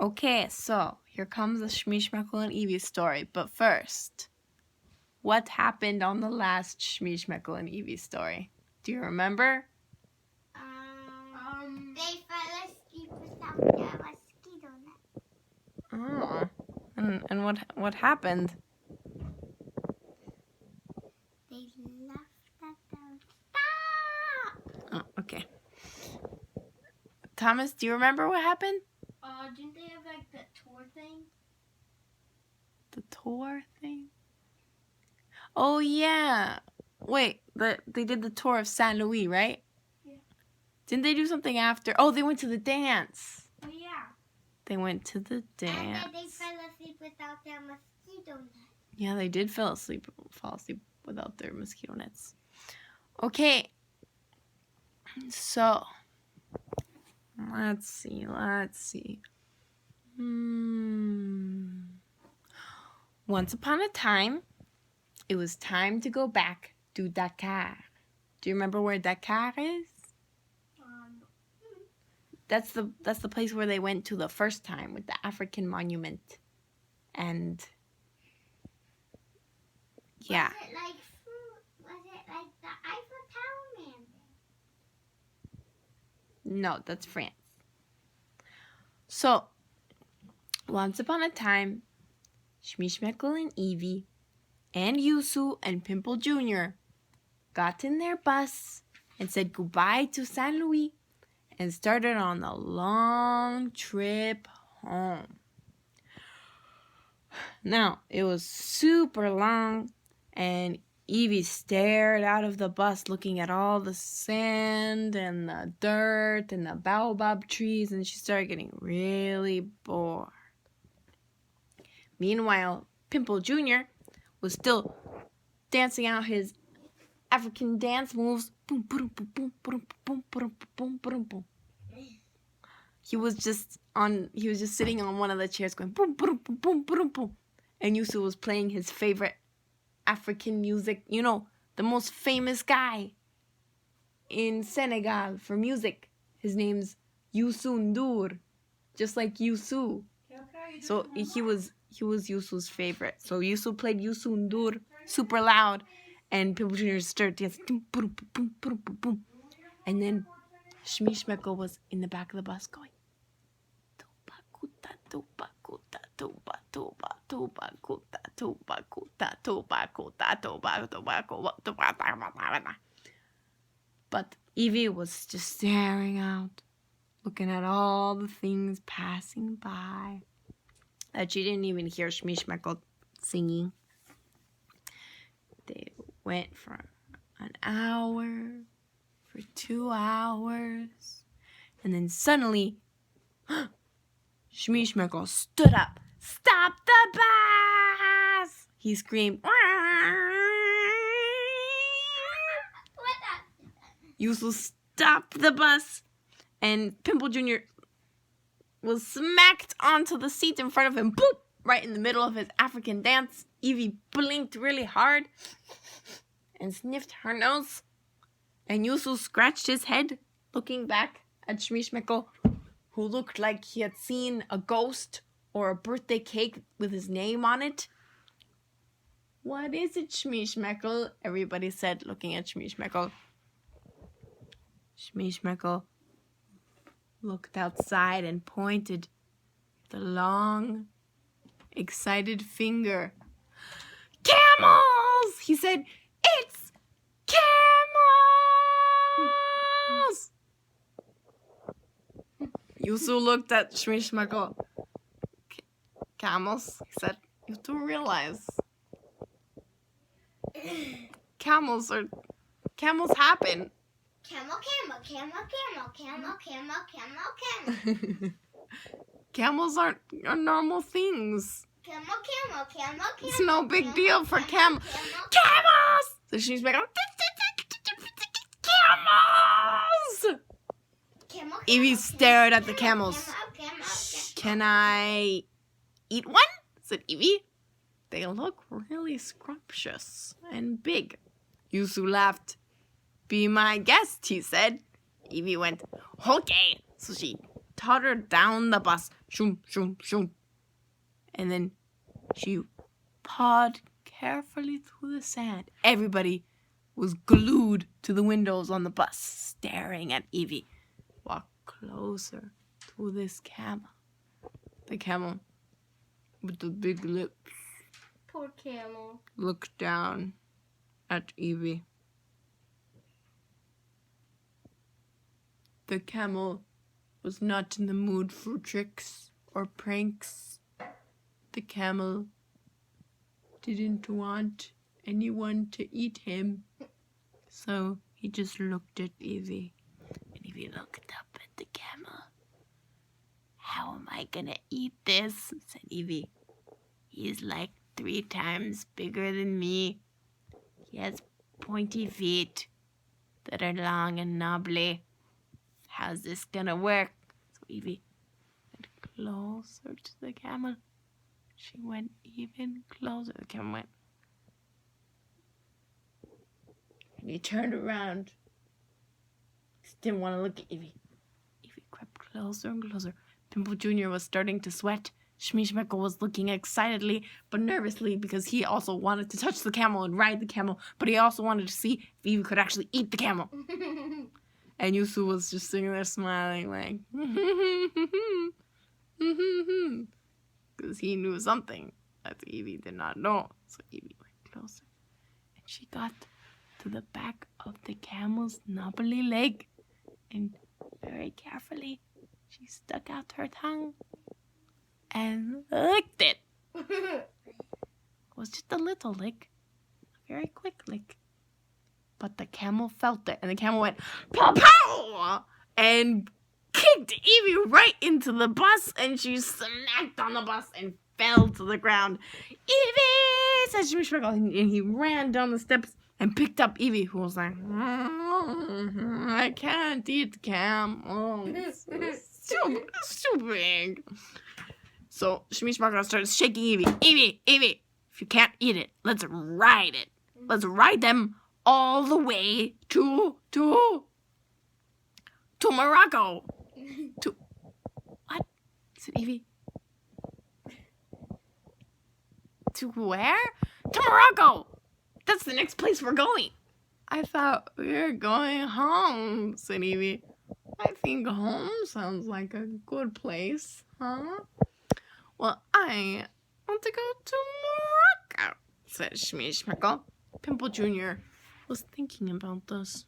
Okay, so here comes the Shmeeshmeckle and Evee story. But first, what happened on the last Shmeeshmeckle and Evee story? Do you remember? They fell asleep without their mosquito net. Oh, and what happened? They left at the stop. Oh, okay. Thomas, do you remember what happened? Didn't they have like the tour thing? The tour thing? Oh, yeah. Wait, they did the tour of Saint Louis, right? Yeah. Didn't they do something after? Oh, they went to the dance. Oh, yeah. They went to the dance. And then they fell asleep without their mosquito net. Yeah, they did fall asleep without their mosquito nets. Okay. So, let's see. Once upon a time, it was time to go back to Dakar. Do you remember where Dakar is? That's the place where they went to the first time with the African monument. And yeah. Was it like the Eiffel Tower, man? No, that's France. So, once upon a time, Shmeeshmeckle and Evee and Yusu and Pimple Jr. got in their bus and said goodbye to Saint Louis and started on a long trip home. Now, it was super long, and Evie stared out of the bus looking at all the sand and the dirt and the baobab trees, and she started getting really bored. Meanwhile, Pimple Jr. was still dancing out his African dance moves. Boom, boom, boom, boom, boom, boom, boom, boom, boom, boom. He was just sitting on one of the chairs going boom, boom, boom, boom, boom, boom. And Yusu was playing his favorite African music. You know, the most famous guy in Senegal for music. His name's Youssou N'Dour, just like Yusu. So he was Yusu's favorite. So Yusu played Youssou N'Dour super loud, and Pimple Jr. started dancing. Boom, boom, boom, boom, boom, boom. And then Shmeeshmeckle was in the back of the bus going, but Evie was just staring out, looking at all the things passing by that she didn't even hear Shmeeshmeckle singing. They went for an hour, for 2 hours, and then suddenly Shmeeshmeckle stood up. "Stop the bus!" he screamed. Yusu stopped the bus, and Pimple Jr. was smacked onto the seat in front of him, boop, right in the middle of his African dance. Evie blinked really hard and sniffed her nose, and Yusu scratched his head, looking back at Shmeeshmeckle, who looked like he had seen a ghost or a birthday cake with his name on it. "What is it, Shmeeshmeckle?" everybody said, looking at Shmeeshmeckle. Shmeeshmeckle looked outside and pointed the long, excited finger. "Camels!" he said. "It's camels!" Yusu looked at Shmeeshmeckle. "Camels?" he said. "You do realize camels happen." Camel. Camels aren't normal things. Camel. It's no big deal for camels. So she's like, "Camels!" Evie stared at the camels. "Can I eat one?" said Evie. "They look really scrumptious and big." Yusu laughed. "Be my guest," he said. Evie went, "Okay." So she tottered down the bus. Shoom, shoom, shoom. And then she pawed carefully through the sand. Everybody was glued to the windows on the bus, staring at Evie. Walk closer to this camel. The camel with the big lips. Poor camel. Looked down at Evie. The camel was not in the mood for tricks or pranks. The camel didn't want anyone to eat him. So he just looked at Evie. And Evie looked up at the camel. How am I gonna eat this? Said Evie. He's like 3 times bigger than me. He has pointy feet that are long and knobbly. How's this gonna work? So Evie went closer to the camel. She went even closer. The camel went. And he turned around. He didn't want to look at Evie. Evie crept closer and closer. Pimple Jr. was starting to sweat. Shmeeshmeckle was looking excitedly but nervously because he also wanted to touch the camel and ride the camel, but he also wanted to see if Evie could actually eat the camel. And Yusu was just sitting there smiling like, because he knew something that Evie did not know. So Evie went closer, and she got to the back of the camel's knobbly leg, and very carefully she stuck out her tongue and licked it. It was just a little lick, a very quick lick. But the camel felt it, and the camel went, pow, pow, and kicked Evie right into the bus, and she smacked on the bus and fell to the ground. Evie, said Shmeeshmeckle, and he ran down the steps and picked up Evie, who was like, I can't eat camels. It's too big. So Shmeeshmeckle starts shaking Evie. Evie, if you can't eat it, let's ride it. Let's ride them all the way to Morocco. To what? Said Evie. To where? To Morocco. That's the next place we're going. I thought we were going home, said Evie. I think home sounds like a good place, huh? Well, I want to go to Morocco, said Shmeeshmeckle. Pimple Jr. was thinking about this.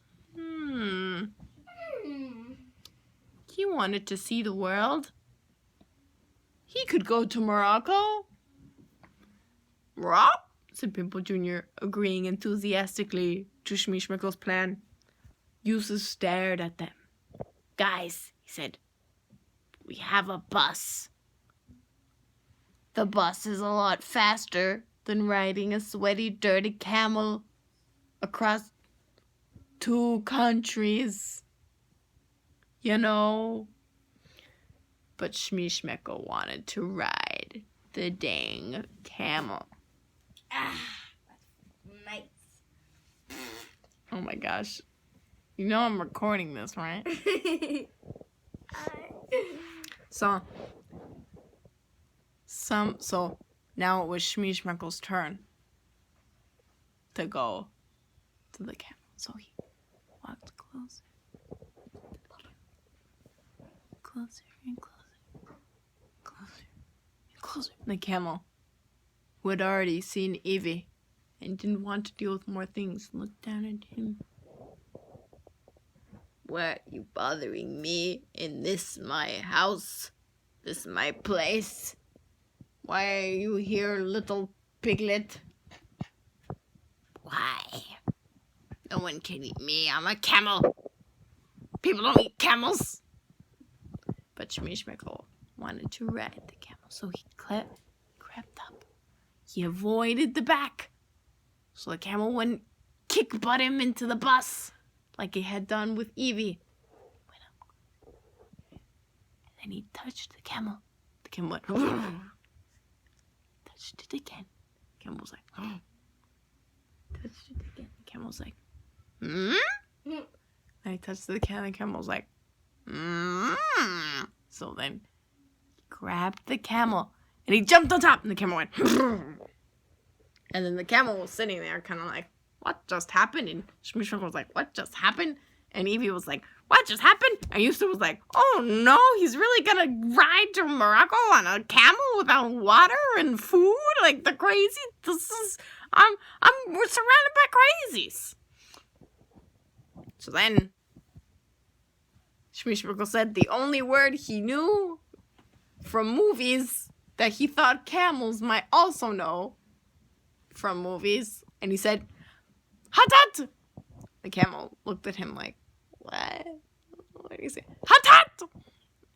He wanted to see the world. He could go to Morocco. Rob, said Pimple Jr., agreeing enthusiastically to Shmeeshmeckle's plan. Eustace stared at them. Guys, he said, we have a bus. The bus is a lot faster than riding a sweaty, dirty camel across 2 countries. You know? But Shmeeshmeckle wanted to ride the dang camel. Nice. Oh my gosh. You know I'm recording this, right? So now it was Shmeeshmeckle's turn to go to the camel. So he walked closer and closer. The camel, who had already seen Evie and didn't want to deal with more things, looked down at him. Why are you bothering me in this my house? This my place? Why are you here, little piglet? Why? No one can eat me. I'm a camel. People don't eat camels. But Shmeeshmeckle wanted to ride the camel, so he crept up. He avoided the back, so the camel wouldn't kick butt him into the bus like it had done with Evie. Went up, and then he touched the camel. The camel went, touched it again. The camel was like, touched it again. The camel was like, And he touched the camel. The camel was like, So then he grabbed the camel and he jumped on top and the camel went. And then the camel was sitting there kind of like, what just happened? And Shmeeshmeckle was like, what just happened? And Evie was like, what just happened? And Yusuf was like, oh no, he's really gonna ride to Morocco on a camel without water and food? Like the crazy, we're surrounded by crazies. So then, Shmeeshmeckle said the only word he knew from movies that he thought camels might also know from movies. And he said, Hatat! The camel looked at him like, what? What do you say? Hatat!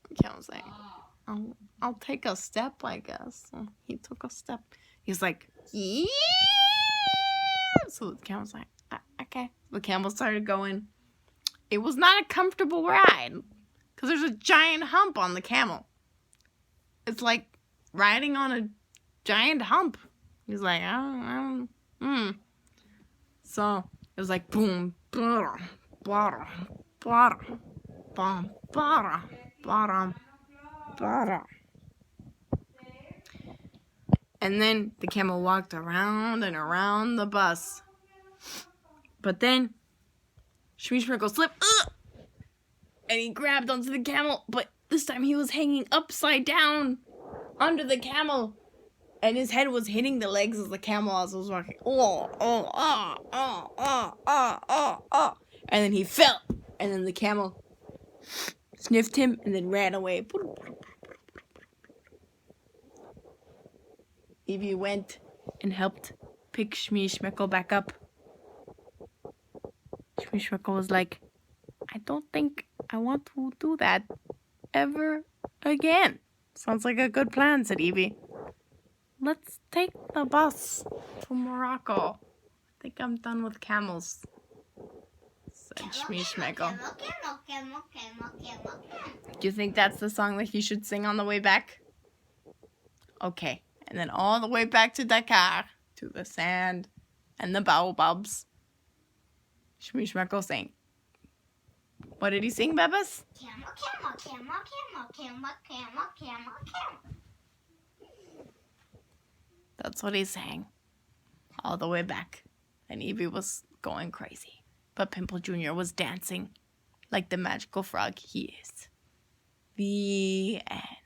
The camel's like, I'll take a step, I guess. So he took a step. He's like, yeah! So the camel's like, okay. The camel started going. It was not a comfortable ride because there's a giant hump on the camel. It's like riding on a giant hump. He's like, So it was like boom, blah, blah, blah, blah, blah, blah, blah. And then the camel walked around and around the bus. But then Shmeeshmeckle slipped and he grabbed onto the camel, but this time he was hanging upside down under the camel. And his head was hitting the legs of the camel as it was walking. And then he fell. And then the camel sniffed him and then ran away. Evie went and helped pick Shmeeshmeckle back up. Shmeeshmeckle was like, I don't think I want to do that ever again. Sounds like a good plan, said Evie. Let's take the bus to Morocco. I think I'm done with camels, said Shmeeshmeckle. Do you think that's the song that he should sing on the way back? Okay. And then all the way back to Dakar, to the sand and the baobabs, Shmeeshmeckle sang. What did he sing, Bebas? Camel, camel, camel, camel, camel, camel, camel, camel. That's what he sang. All the way back. And Evie was going crazy. But Pimple Jr. was dancing like the magical frog he is. The end.